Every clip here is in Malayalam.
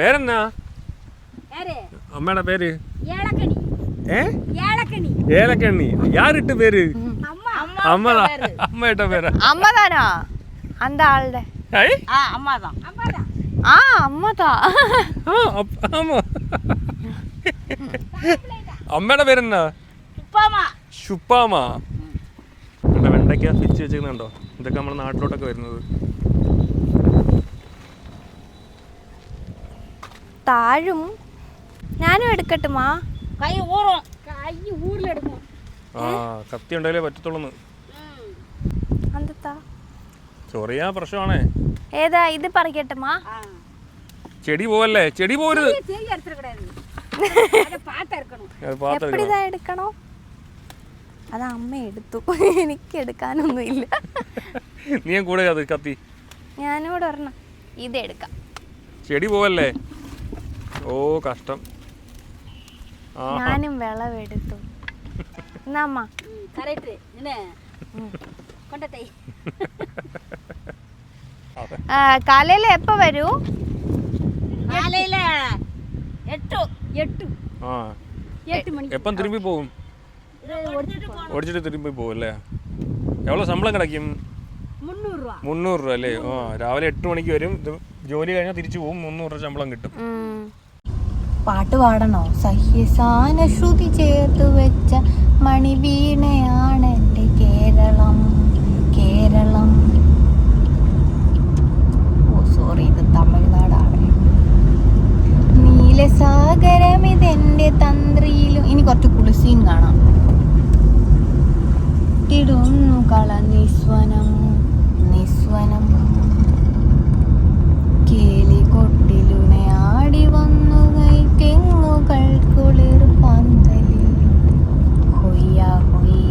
പേരെന്നാ? അമ്മയുടെ പേര് ഏലക്കണ്ണി. യാരിട്ട പേര്? അമ്മതാ. അമ്മയുടെ പേര് അമ്മതാനോ? അന്ത ആളുടെ അമ്മയുടെ പേരെന്നാ? ശുപ്പാമ. വെണ്ടയ്ക്ക പിച്ച് വെച്ചിരുന്നുണ്ടോ? ഇതൊക്കെ നമ്മുടെ നാട്ടിലോട്ടൊക്കെ വരുന്നത്. താഴും. ഞാനും എടുക്കട്ടുമാ? കത്തി ഉണ്ടെങ്കിലേ പറ്റത്തുള്ളൂ. അന്തത്താ ചൊറിയാ പ്രശ്നമാണേ. ഏതാ ഇത്? പറിക്കട്ടുമാ? ചെടി പോവല്ലേ, ചെടി പോരുത്. എപ്പടിതാ എടുക്കണോ? അത് അമ്മ എടുത്തു, എനിക്ക് എടുക്കാനൊന്നും ഇല്ല. നീ കൂടെ കത്തി. ഞാനിവിടെ പറഞ്ഞ ഇത് എടുക്കാം. ചെടി പോവല്ലേ. ഓ കഷ്ടം. ഞാനും വിളവെടുത്തു. എന്നാ കാലയില് എപ്പ വരൂ? എപ്പം തിരുമ്പി പോവും? ഓടിച്ചിട്ട് തിരുമ്പി പോവും അല്ലേ? എவ்வளോ ശമ്പളം കിടക്കും? 300 രൂപ അല്ലേ? രാവിലെ 8 മണിക്ക് വരും, ജോലി കഴിഞ്ഞാൽ തിരിച്ചു പോകും. 300 രൂപ ശമ്പളം കിട്ടും. പാട്ട് പാടണോ? സഹ്യസാന ശ്രുതി ചേർത്ത് വെച്ച മണിവീണയാണ് എൻ്റെ കേരളം. കേരളം. ഓ സോറി, ഇത് തമിഴ്നാടാണ്. നീലസാഗരം ഇതെന്റെ തന്ത്രിയിലും. ഇനി കുറച്ച് കുളിസീൻ കാണാം. ഇടുന്നു കള നിസ്വനം നിസ്വനം കേലി കൊട്ടിലുനെ ആടി വന്നു കൈ തെങ്ങുകൾ കുളിർ പന്തലിൽ ഹൊയ്യ ഹൊയ്.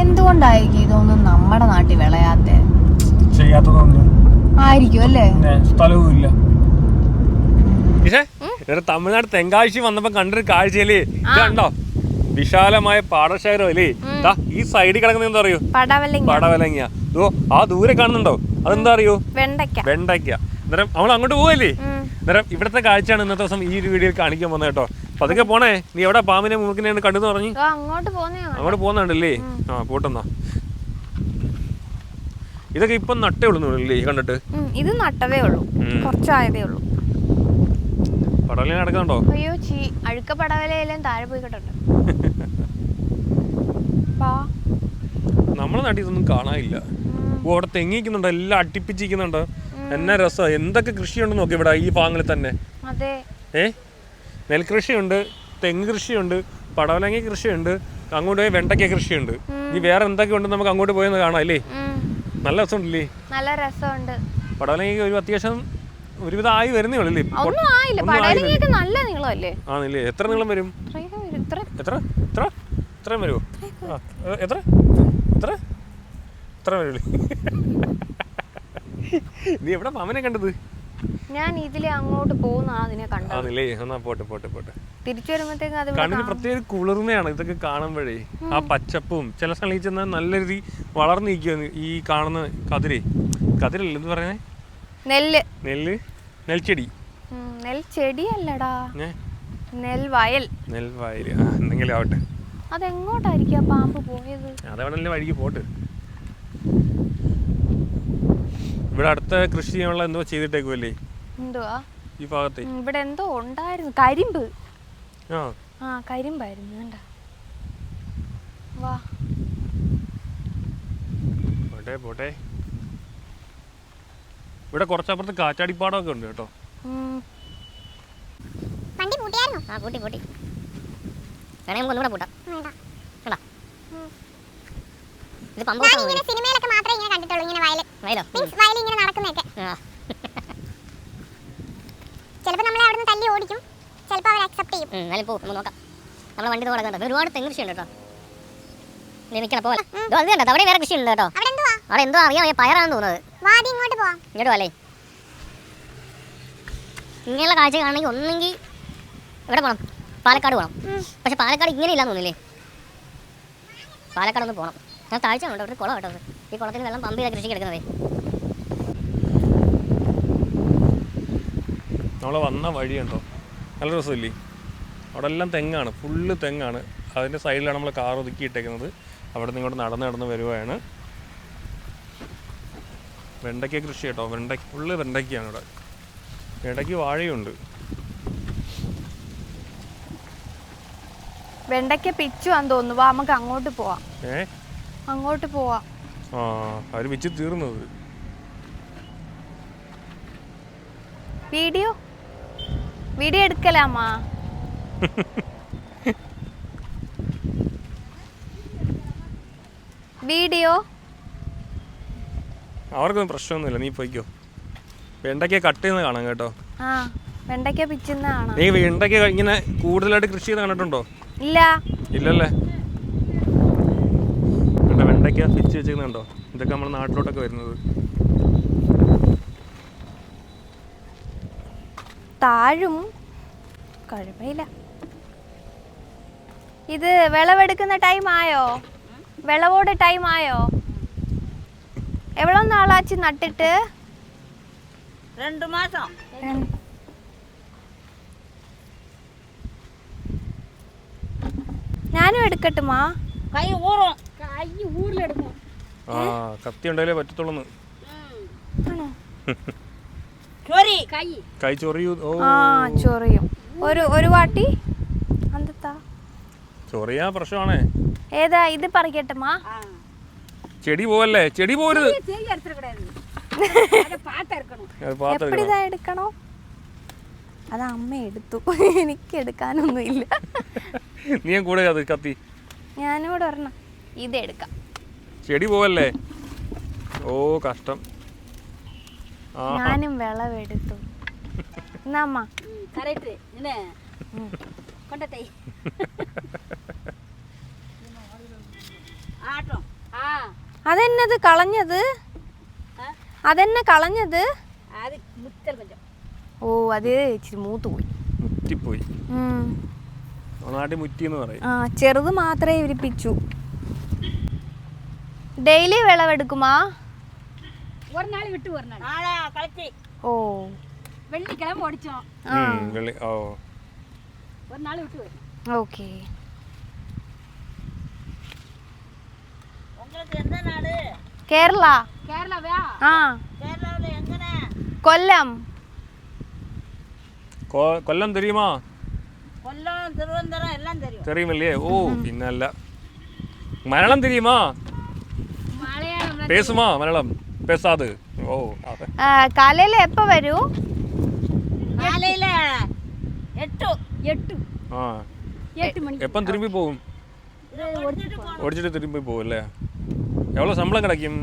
എന്തുകൊണ്ടായിരിക്കും ഇതൊന്നും നമ്മുടെ നാട്ടിൽ വിളയാത്തെ? ആയിരിക്കും അല്ലേ? സ്ഥലവും ഇല്ല. തമിഴ്നാട് തെങ്കാശി വന്നപ്പോ കണ്ടൊരു കാഴ്ചയില് കണ്ടോ? വിശാലമായ പാടശേഖരം അല്ലേ? ഈ സൈഡിൽ കിടക്കുന്ന എന്താ അറിയോ? പടവലങ്ങ. ആ ദൂരെ കാണുന്നുണ്ടോ? അതെന്താ അറിയോ? വെണ്ടയ്ക്ക. അന്നേരം നമ്മൾ അങ്ങോട്ട് പോവല്ലേ? അന്നേരം ഇവിടുത്തെ കാഴ്ചയാണ് ഇന്നത്തെ ദിവസം ഈ ഒരു വീഡിയോയിൽ കാണിക്കാൻ വന്നത് കേട്ടോ. അപ്പൊ അതൊക്കെ പോണേ. നീ എവിടെ പാമ്പിനെ മൂക്കിനെയാണ് കണ്ടെന്ന് പറഞ്ഞു? അങ്ങോട്ട് പോകുന്നുണ്ടല്ലേ? പോട്ടെന്നാ. ഇതൊക്കെ ഇപ്പൊ നട്ടേ ഉള്ളൂ കണ്ടിട്ട്. ഇത് നട്ടതേ ഉള്ളൂ, കുറച്ചായതേ ഉള്ളൂ. പടവല നടക്കണ്ടോ? അയ്യോ അഴുക്ക പടവലയെല്ലാം താഴെ പോയി കേട്ടോ. നമ്മളെ നാട്ടിൽ ഇതൊന്നും കാണാനില്ല. അവിടെ തെങ്ങിക്കുന്നുണ്ടോ? എല്ലാം അട്ടിപ്പിച്ചിരിക്കുന്നുണ്ടോ? എന്നാ രസം. എന്തൊക്കെ കൃഷിയുണ്ടെന്ന് നോക്കി ഇവിടെ ഈ ഭാഗങ്ങളിൽ തന്നെ. നെൽകൃഷിയുണ്ട്, തെങ്ങ് കൃഷിയുണ്ട്, പടവലങ്ങ കൃഷിയുണ്ട്, അങ്ങോട്ട് പോയി വെണ്ടയ്ക്ക കൃഷിയുണ്ട്. ഇനി വേറെ എന്തൊക്കെ ഉണ്ടെന്ന് നമുക്ക് അങ്ങോട്ട് പോയെന്ന് കാണാം അല്ലേ? നല്ല രസമുണ്ടല്ലേ? നല്ല രസമുണ്ട്. പടവലങ്ങ ഒരു അത്യാവശ്യം ഒരുവിധം ആയി വരുന്നേ ഉള്ളല്ലേ? ആണല്ലേ? എത്ര നീളം വരും? എത്ര വരുമോ? എത്ര വരൂല്ലേ? നീ എവിടെ പാമ്പിനെ കണ്ടത്? ഞാൻ ഇതിലെ അങ്ങോട്ട് പോകുന്നതിനെ കണ്ടല്ലേ? എന്നാ പോട്ടെ. തിരിച്ചു വരുമ്പോഴത്തേക്ക് കണ്ണിന് പ്രത്യേക കുളിർമയാണ് ഇതൊക്കെ കാണുമ്പോഴേ. ആ പച്ചപ്പും ചില സ്ഥലങ്ങളിൽ ചെന്നാൽ നല്ല രീതി വളർന്നിരിക്കുകയാണ് ഈ കാണുന്ന കതിരല്ലേ എന്ത് പറയുന്നേ? നെൽച്ചെടി. നെൽച്ചെടി അല്ലടാ, നെൽവയൽ. എന്തെങ്കിലും ആവട്ടെ. അതെങ്ങോട്ടായിരിക്കും പാമ്പ് പോയത്? അതവിടെ വഴിക്ക് പോട്ട്. ഇവിടെ അടുത്ത കൃഷി ചെയ്യാനുള്ള എന്തോ ചെയ്തിട്ടേക്കുമല്ലേ? എന്തുവാ ഈ ഭാഗത്ത്? ഇവിടെ എന്തോ ഉണ്ടായിരുന്നു, കരിമ്പ്. കരിമ്പായിരുന്നു. വേണ്ട വാ പോട്ടെ. ഇവിടെ കുറച്ചപ്പുറത്ത് കാറ്റാടിപ്പാടമൊക്കെ ഉണ്ട് കേട്ടോ. സിനിമയിലൊക്കെ മാത്രമേ ഇങ്ങനെ കണ്ടിട്ടുള്ളൂ, ഇങ്ങനെ വയൽ ഇങ്ങനെ നടക്കുന്നതൊക്കെ. ചിലപ്പോൾ നമ്മളെ അവിടെ നിന്ന് തല്ലി ഓടിക്കും, ചിലപ്പോൾ അവർ അക്സെപ്റ്റ് ചെയ്യും. നോക്കാം. നമ്മളെ വണ്ടി തുടങ്ങുന്നുണ്ട്. ഒരുപാട് തെങ്ങ് കൃഷി ഉണ്ട് കേട്ടോ. അവിടെ വേറെ കൃഷി ഉണ്ട് കേട്ടോ. അവിടെ എന്തോ അറിയാം, പയറാണെന്ന് തോന്നുന്നത്. ഇങ്ങോട്ട് പോവാം. ഇങ്ങോട്ട് അല്ലേ? ഇങ്ങനെയുള്ള കാഴ്ച കാണണമെങ്കിൽ ഒന്നെങ്കിൽ ഇവിടെ പോകണം, പാലക്കാട് പോകണം. പക്ഷെ പാലക്കാട് ഇങ്ങനെ ഇല്ലാന്ന് തോന്നില്ലേ? പാലക്കാട് ഒന്ന് പോകണം. ഞാൻ താഴ്ച ഉണ്ട്, അവിടെ കുളം കേട്ടോ. ഈ കുളത്തിൽ വെള്ളം പമ്പ് ചെയ്ത കൃഷിക്ക് എടുക്കുന്നത്. നമ്മൾ വന്ന വഴിയുണ്ടോ നല്ല രസമില്ലേ? അവിടെ എല്ലാം തെങ്ങാണ്, ഫുള്ള് തെങ്ങാണ്. അതിൻ്റെ സൈഡിലാണ് നമ്മൾ കാർ ഒതുക്കിയിട്ടേക്കുന്നത്. അവിടെ നിന്ന് ഇങ്ങോട്ട് നടന്ന് വരുവാണ്. വെണ്ടയ്ക്ക കൃഷി കേട്ടോ, ഫുള്ള് വെണ്ടയ്ക്കയാണ് ഇവിടെ. ഇടയ്ക്ക് വാഴയുണ്ട്. വെണ്ടയ്ക്ക പിച്ചുവാന്ന് തോന്നുന്നു. വാ നമുക്ക് അങ്ങോട്ട് പോവാം. അങ്ങോട്ട് പോവാം. ആ അവര് പിച്ച് തീർന്നത്. വീഡിയോ എടുക്കലാമാ? വീഡിയോ അവർക്കൊന്നും പ്രശ്നമൊന്നുമില്ല, നീ പോയിക്കോ. വെണ്ടയ്ക്ക കട്ട് ചെയ്യുന്ന കാണാം കേട്ടോ. ആ വെണ്ടയ്ക്ക പിച്ചുന്ന കാണാം. നീ വെണ്ടയ്ക്ക ഇങ്ങനെ കൂടുതലായിട്ട് കൃഷി ചെയ്ത് കണ്ടിട്ടുണ്ടോ? ഇല്ലല്ലേ. വെണ്ടയ്ക്ക പിച്ച് വെച്ചിരുന്നുണ്ടോ? ഇതൊക്കെ നമ്മുടെ നാട്ടിലോട്ടൊക്കെ വരുന്നത്. താഴും കുഴപ്പമില്ല. ഇത് വിളവെടുക്കുന്ന ടൈം ആയോ? വിളവോടെ ടൈം ആയോ? എவ்வளோ നാളാച്ച് നട്ടിട്ട്? 2 മാസം. ഞാനും എടുക്കട്ടുമാ? കൈ ഊറും. കൈ ഊരിലെടുക്കും. ആ കത്തി ഉണ്ടായാലേ പറ്റത്തുള്ളൂ. ചൊറി കൈ ചൊറിയൂ. ആ ചൊറിയും. ഒരു വാട്ടി എന്താ ചൊറിയാ പ്രശ്നമാണേ. ഏതാ ഇത് പറിക്കട്ടുമാ? ചെടി പോവല്ലേ, ചെടി പോരുത്. എപ്പോഴിതാ എടുക്കണോ? അത് അമ്മ എടുത്തു, എനിക്ക് എടുക്കാനൊന്നും ഇല്ല. നീ കൂടെ കത്തി. ഞാനിവിടെ പറഞ്ഞ ഇത് എടുക്കാം. ചെടി പോവല്ലേ. ഓ കഷ്ടം. ഞാനും വിളവെടുത്തു. എന്നാ അമ്മ അതെന്നത് കളഞ്ഞത്? അതെന്നെ കളഞ്ഞത്? ഓ അത് ഇച്ചിരി മൂത്തുപോയി. മുറ്റിപ്പോയി. മുറ്റിന്ന് പറയും. ആ ചെറുത് മാത്രമേ വിരിപ്പിച്ചു. ഡെയിലി വിളവെടുക്കുമാ? ഒരു നാൾ വിട്ടു ഒരു നാൾ. നാളെ കളിച്ച്. ഓ വെള്ളിക്കിഴമ ഓടിച്ചോ. ഓ ഒരു നാൾ വിട്ടു. ഓക്കേ. உங்களுக்கு எந்த நாடு? കേരള. കേരളവാ? ആ കേരളയിലെ എങ്ങനെ? കൊല്ലം. കൊല്ലം தெரியுமா? കൊല്ലം തിരുവനന്തപുരം എല്ലാം தெரியும். தெரியுமில்லையே. ஓ பின்னல்ல. மலையாளம் தெரியுமா? മലയാളം பேசுமா? மலையாளம் பேசாது. ஓ കാലയില് എപ്പോ വരൂ? കാലയില 8 ആ 8 മണി. എപ്പം തിരുമ്പി പോകും? ഓടിച്ചിട്ട് തിരുമ്പി പോകും അല്ലേ? എவ்வளோ ശമ്പളം കിടക്കും?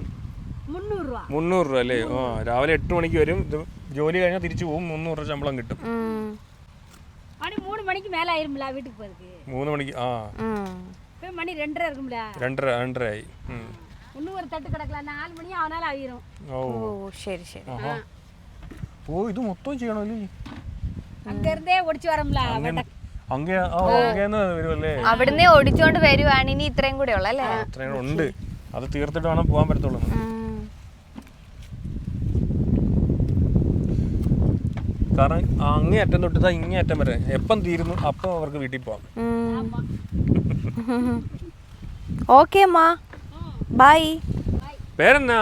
300 രൂപ. 300 രൂപ അല്ലേ? ആ രാവിലെ 8 മണിക്ക് വരും. ജോലി കഴിഞ്ഞാൽ തിരിച്ചു പോകും. 300 രൂപ ശമ്പളം കിട്ടും. மணி 3 மணிக்கு மேல ஆயிரும்ல வீட்டுக்கு போறதுக்கு. 3 மணிக்கு. ஆ இப்போ மணி 2:30 இருக்கும்ல. 2:30 ஆയി. இன்னும் ஒரு தட்டு கிடக்கலாம். 4 മണി ആവനാല ആയിരും. ഓ ശരി ശരി. ഓ ഇത് മൊത്തം ചെയ്യണല്ലേ? അങ്കർദേ ഓടിച്ചു വരംല. അവിടുന്ന് ഓടിച്ചോണ്ട് വരുവാണ്. ഇനി ഇത്രയും കൂടെ ഉള്ളല്ലേ? ഇത്രയും ഉണ്ട്. അത് തീർത്തിട്ട് വേണം പോകാൻ പറ്റത്തുള്ളൂ. കാരണം അങ്ങേ അറ്റം തൊട്ട് ഇങ്ങേ അറ്റം വരെ എപ്പം തീരുന്നു അപ്പം അവർക്ക് വീട്ടിൽ പോവാം. ഓക്കെ അമ്മ ബൈ. പേരെന്നാ?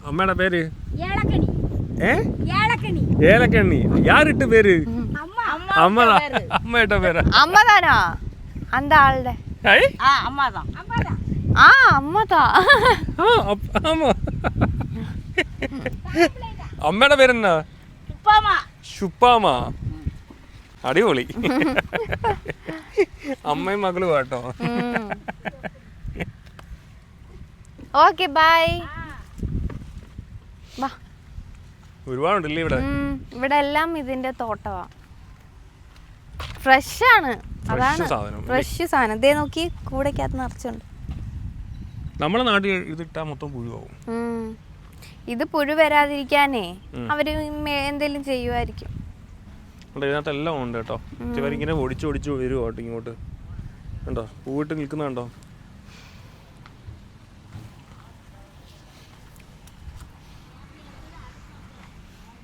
അമ്മയുടെ പേര്? ഏലക്കണ്ണി. യാരിട്ട് പേര്? അമ്മയുടെ പേര്? അമ്മതാനാ അന്ത ആളുടെ? ആ അമ്മതാ. അമ്മയുടെ പേരെന്നാ? ശുപ്പാമ. അടിപൊളി. അമ്മയും മകളും കേട്ടോ. Okay bye. ഒരുപാടുണ്ടല്ലേ ഇവിടെ? ഇവിടെ എല്ലാം ഇതിന്റെ തോട്ടമാ. ഫ്രഷ് ആണ്. അതാണ് ഫ്രഷ് സാധനം. ഇതേ നോക്കി കൂടക്കകത്ത് നിറച്ചുണ്ട്. നമ്മളെ നാട്ടിൽ ഇതിട്ടാ മൊത്തം പുഴുവാകും. ഇത് പുഴു വരാതിരിക്കാനേ അവര് എന്തെങ്കിലും ചെയ്യുമായിരിക്കും. ഇതിനകത്ത് എല്ലാം ഉണ്ട് കേട്ടോ. ഇവരിങ്ങനെ ഒടിച്ചു വരുമോ കേട്ടോ ഇങ്ങോട്ട്. കണ്ടോ പൂവിട്ട് നിൽക്കുന്നുണ്ടോ?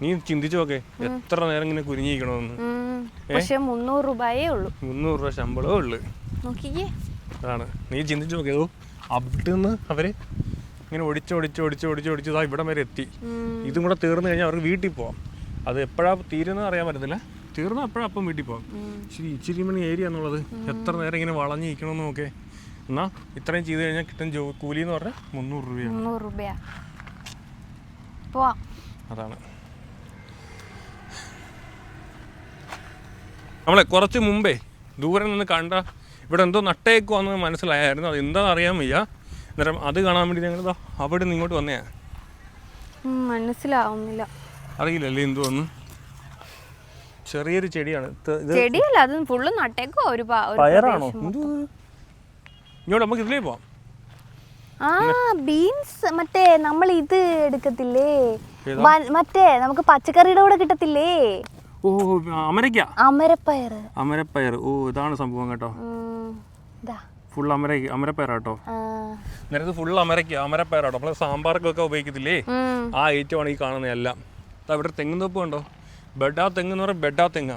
നീ ചിന്തിച്ചു നോക്കേ എത്ര നേരം ഇങ്ങനെ കുനിഞ്ഞിരിക്കണമെന്ന്. പക്ഷെ 300 രൂപയേ ഉള്ളൂ. 300 രൂപ ശമ്പളമേ ഉള്ളു. നോക്കിക്കേ. അതാണ് നീ ചിന്തിച്ചു നോക്കിയതോ. അവിടുന്ന് അവര് ഇങ്ങനെ ഒടിച്ചതാ ഇവിടം വരെ എത്തി. ഇതും കൂടെ തീർന്നു കഴിഞ്ഞാൽ അവർക്ക് വീട്ടിൽ പോവാം. അത് എപ്പോഴാണ് തീരുന്നത് അറിയാൻ പറ്റത്തില്ല. തീർന്ന എപ്പോഴാണ് അപ്പം വീട്ടിൽ പോകാം. ഇച്ചിരി മണി ഏരിയ എന്നുള്ളത് എത്ര നേരം ഇങ്ങനെ വളഞ്ഞിരിക്കണമെന്ന് നോക്കേ. എന്നാൽ ഇത്രയും ചെയ്ത് കഴിഞ്ഞാൽ കിട്ടുന്ന കൂലി എന്ന് പറഞ്ഞാൽ 300 രൂപയാണ്. 300 രൂപയാ. പോവാം. അതാണ് നമ്മളെ കുറച്ച് മുമ്പേ ദൂരെ നിന്ന് കണ്ട ഇവിടെ എന്തോ നട്ടേക്കുവാന്ന് മനസ്സിലായായിരുന്നു. അത് എന്താണെന്ന് അറിയാൻ വയ്യ. അന്നേരം അത് കാണാൻ വേണ്ടി ഞങ്ങൾ അവിടെ നിന്ന് ഇങ്ങോട്ട് വന്നേ. മനസ്സിലാവുന്നില്ല. അറിയില്ലല്ലേ എന്തോന്ന്. ചെറിയൊരു ചെടിയാണ്. ചെടിയല്ല, അത് ഫുള്ള് നട്ടേക്കോ. ഒരു പയറാണോ? ഇങ്ങോട്ട് നമുക്ക് ഇതിലേ പോവാം. ബീൻസ്. മറ്റേ നമ്മൾ ഇത് എടുക്കത്തില്ലേ, മറ്റേ നമുക്ക് പച്ചക്കറിയുടെ കൂടെ കിട്ടത്തില്ലേ? ഓ അമരയ്ക്ക. അമരപ്പയർ. ഓ ഇതാണ് സംഭവം കേട്ടോ. ഫുൾ അമരപ്പയറാട്ടോ. നേരത്തെ ഫുൾ അമരപ്പയറാട്ടോ. നമ്മള് സാമ്പാർക്കൊക്കെ ഉപയോഗിക്കത്തില്ലേ, ആ ഐറ്റമാണ് ഈ കാണുന്നത് എല്ലാം. അവിടെ തെങ്ങും തോപ്പ് കണ്ടോ. ബെഡാ തെങ്ങ് എന്ന് പറഞ്ഞാൽ ബെഡാ തെങ്ങാ.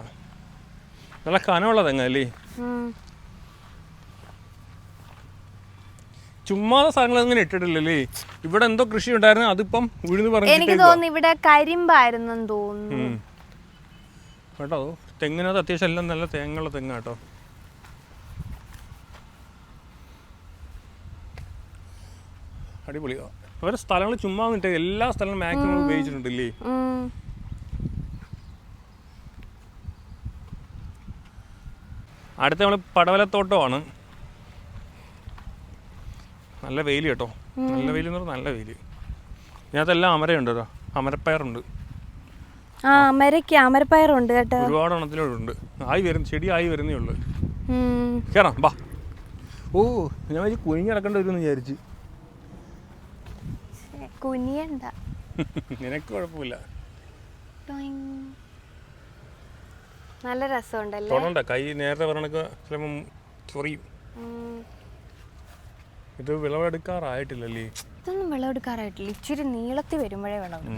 നല്ല കനമുള്ള തെങ്ങ അല്ലേ. ചുമ്മാതെ സ്ഥലങ്ങൾ അങ്ങനെ ഇട്ടിട്ടില്ലല്ലേ. ഇവിടെ എന്തോ കൃഷി ഉണ്ടായിരുന്നു, അതിപ്പം ഉഴുന്ന് പറഞ്ഞു. എനിക്ക് തോന്നുന്നു ഇവിടെ കരിമ്പായിരുന്നു തോന്നുന്നു കേട്ടോ. തെങ്ങിനകത്ത് അത്യാവശ്യം എല്ലാം നല്ല തേങ്ങയുള്ള തെങ്ങാട്ടോ. അടിപൊളിയാ. അവരുടെ സ്ഥലങ്ങൾ ചുമ്മാ നിന്നിട്ട് എല്ലാ സ്ഥലങ്ങളും മാക്സിമം ഉപയോഗിച്ചിട്ടുണ്ടല്ലേ. അടുത്ത നമ്മൾ പടവലത്തോട്ടമാണ്. നല്ല വെയിൽ കേട്ടോ. നല്ല വെയിൽ എന്ന് പറഞ്ഞാൽ നല്ല വെയിൽ. ഇതിനകത്തെല്ലാം അമരയുണ്ട് കേട്ടോ. അമരപ്പയറുണ്ട്. അമരപ്പയറുണ്ട് കേട്ടോ. ഒരുപാട് എണ്ണത്തിലുണ്ട്. ചെടി ആയി വരുന്നേ ഉള്ളു. കേറാം ബാ. ഓ ഞാൻ കുനിഞ്ഞ് നടക്കേണ്ടി വരുമെന്ന് വിചാരിച്ചു. കുനിയണ്ട, നിനക്ക് കുഴപ്പമില്ല. നല്ല രസമുണ്ടല്ലേ. തൊടണ്ട, കൈ നേരത്തെ പറഞ്ഞൊക്കെ ചിലപ്പം ചൊറിയും. ഇത് വിളവെടുക്കാറായിട്ടില്ലല്ലേ. ഇതൊന്നും വിളവെടുക്കാറായിട്ടില്ല. ഇച്ചിരി നീളത്തിൽ വരുമ്പോഴേ വിളവ്.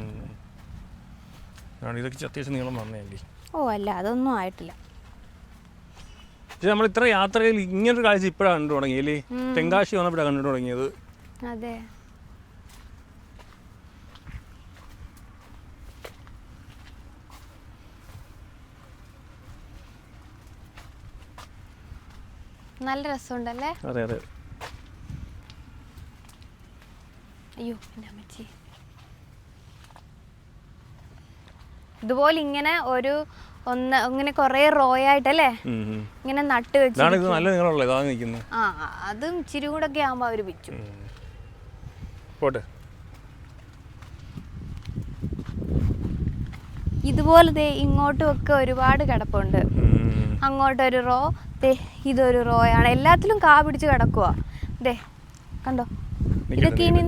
ഇതൊക്കെ അത്യാവശ്യം നീളം വന്നതല്ലേ. ഓ അല്ല, അതൊന്നും ആയിട്ടില്ല. പക്ഷെ നമ്മൾ ഇത്ര യാത്രയിൽ ഇങ്ങനൊരു കാഴ്ച ഇപ്പോഴാണ് കണ്ടു തുടങ്ങിയല്ലേ. തെങ്കാശി വന്നപ്പോഴാണ് കണ്ടു തുടങ്ങിയത്. അതെ. നല്ല രസമുണ്ടല്ലേ. അതെ അതെ. അയ്യോ എൻ്റെ അമ്മച്ചി. ഇതുപോലെ ഇങ്ങനെ ഇങ്ങനെ കൊറേ റോ ആയിട്ടല്ലേ ഇങ്ങനെ നട്ട് വെച്ചു. അതും ഇച്ചിരി കൂടെ ഒക്കെ ആവുമ്പോ അവര് പിച്ചു. ഇതുപോലെ ഇങ്ങോട്ടും ഒക്കെ ഒരുപാട് കിടപ്പുണ്ട്. അങ്ങോട്ടൊരു റോ, ഇതൊരു റോ ആണ്. എല്ലാത്തിലും കാ പിടിച്ച് കിടക്കുവാ. കണ്ടോ, ഇതൊക്കെ ഇനി.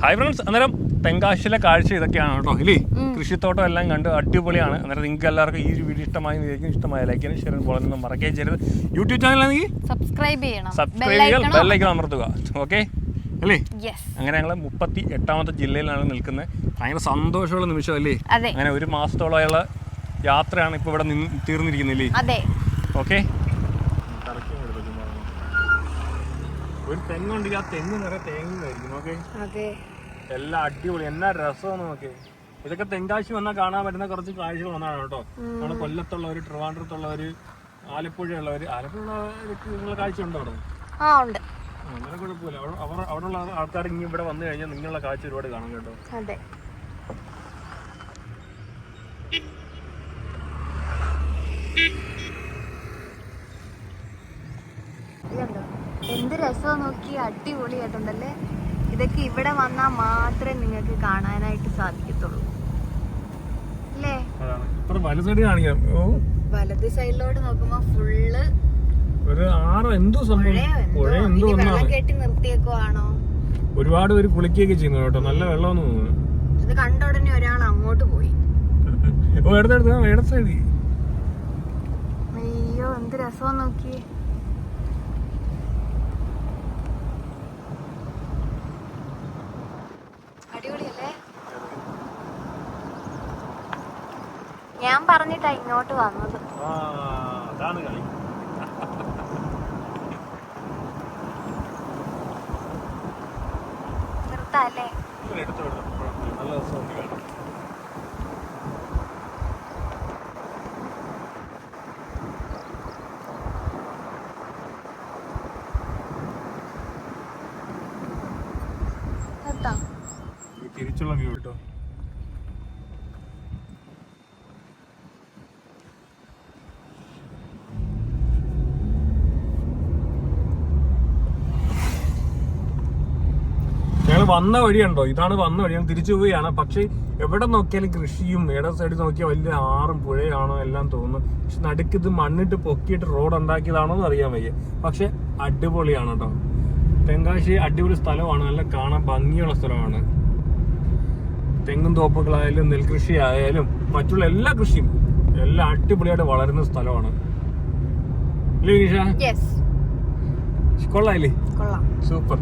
ഹായ് ഫ്രണ്ട്സ്, അന്നേരം തെങ്കാശിയിലെ കാഴ്ച ഇതൊക്കെയാണ് കേട്ടോ. ഇല്ലേ, കൃഷിത്തോട്ടം എല്ലാം കണ്ട് അടിപൊളിയാണ്. അന്നേരം നിങ്ങൾക്ക് എല്ലാവർക്കും ഈ ഒരു വീഡിയോ ഇഷ്ടമായ ലൈക്ക് ചെയ്യാനും ഷെയർ ചെയ്യാനും മറക്കുകയും ചെയ്യരുത്. യൂട്യൂബ് ചാനലാണെങ്കിൽ സബ്സ്ക്രൈബ് ചെയ്യുക, ബെല്ലൈക്കൺ അമർത്തുക. ഓക്കെ അല്ലേ. അങ്ങനെ ഞങ്ങൾ 38ാമത്തെ ജില്ലയിലാണ് നിൽക്കുന്നത്. ഭയങ്കര സന്തോഷമുള്ള നിമിഷം അല്ലേ. അങ്ങനെ 1 മാസത്തോളമുള്ള യാത്രയാണ് ഇപ്പോൾ ഇവിടെ തീർന്നിരിക്കുന്നില്ലേ. ഓക്കെ. ഒരു തെങ്ങുണ്ടെങ്കിൽ ആ തെങ്ങ് നിറയെ തേങ്ങയായിരിക്കും. ഓക്കെ, എല്ലാം അടിപൊളി. എന്നാ രസമെന്ന് നോക്കി. ഇതൊക്കെ തെങ്കാശി വന്നാൽ കാണാൻ പറ്റുന്ന കുറച്ച് കാഴ്ചകൾ വന്നതാണ് കേട്ടോ. നമ്മുടെ കൊല്ലത്തുള്ളവർ, ട്രിവാൻഡ്രത്തുള്ളവർ, ആലപ്പുഴയുള്ളവർ. നിങ്ങളുടെ കാഴ്ച ഉണ്ടോ അവിടെ? അങ്ങനെ കുഴപ്പമില്ല. അവിടെയുള്ള ആൾക്കാർ ഇനി ഇവിടെ വന്നു കഴിഞ്ഞാൽ നിങ്ങളുടെ കാഴ്ച ഒരുപാട് കാണാം കേട്ടോ. എന്ത് രസം നോക്കി. അടിപൊളിയായിട്ടുണ്ടല്ലേ. ഇതൊക്കെ ഇവിടെ വന്നാൽ മാത്രമേ നിങ്ങൾക്ക് കാണാനായിട്ട് സാധിക്കത്തുള്ളൂ അല്ലേ. വലത് സൈഡിലോട്ട് നോക്കുമ്പോ ഫുള്ള് വെള്ളം കെട്ടി നിർത്തിയേക്കുവാണോ. ഒരുപാട് പേര് കുളിക്കുകയൊക്കെ ചെയ്യുന്നു കേട്ടോ. നല്ല വെള്ളം തോന്നുന്നു. ഇത് കണ്ട ഉടനെ ഒരാൾ അങ്ങോട്ട് പോയി. അയ്യോ എന്ത് രസം നോക്കി. അടിപൊളിയല്ലേ. ഞാൻ പറഞ്ഞിട്ടാ ഇങ്ങോട്ട് വന്നത്. അതാണ് കളി. നിർത്താല്ലേ? നല്ല രസമുണ്ട് കാണാൻ. നിർത്താം. തിരിച്ചുള്ള വ്യൂ കേട്ടോ. ഞങ്ങൾ വന്ന വഴിയുണ്ടോ, ഇതാണ് വന്ന വഴി. ഞങ്ങൾ തിരിച്ചു പോവുകയാണ്. പക്ഷെ എവിടെ നോക്കിയാലും കൃഷിയും, ഇട സൈഡിൽ നോക്കിയാൽ വലിയ ആറും പുഴയാണോ എല്ലാം തോന്നുന്നു. പക്ഷെ നടുക്ക് ഇത് മണ്ണിട്ട് പൊക്കിയിട്ട് റോഡ് ഉണ്ടാക്കിയതാണോ എന്ന് അറിയാൻ വയ്യ. പക്ഷെ അടിപൊളിയാണ് കേട്ടോ. തെങ്കാശി അടിപൊളി സ്ഥലമാണ്, നല്ല കാണാൻ ഭംഗിയുള്ള സ്ഥലമാണ്. തെങ്ങും തോപ്പുകളായാലും നെൽകൃഷി ആയാലും മറ്റുള്ള എല്ലാ കൃഷിയും എല്ലാം അടിപൊളിയായിട്ട് വളരുന്ന സ്ഥലമാണ്. Yes. കൊള്ളായില്ലേ? കൊള്ളാം. സൂപ്പർ.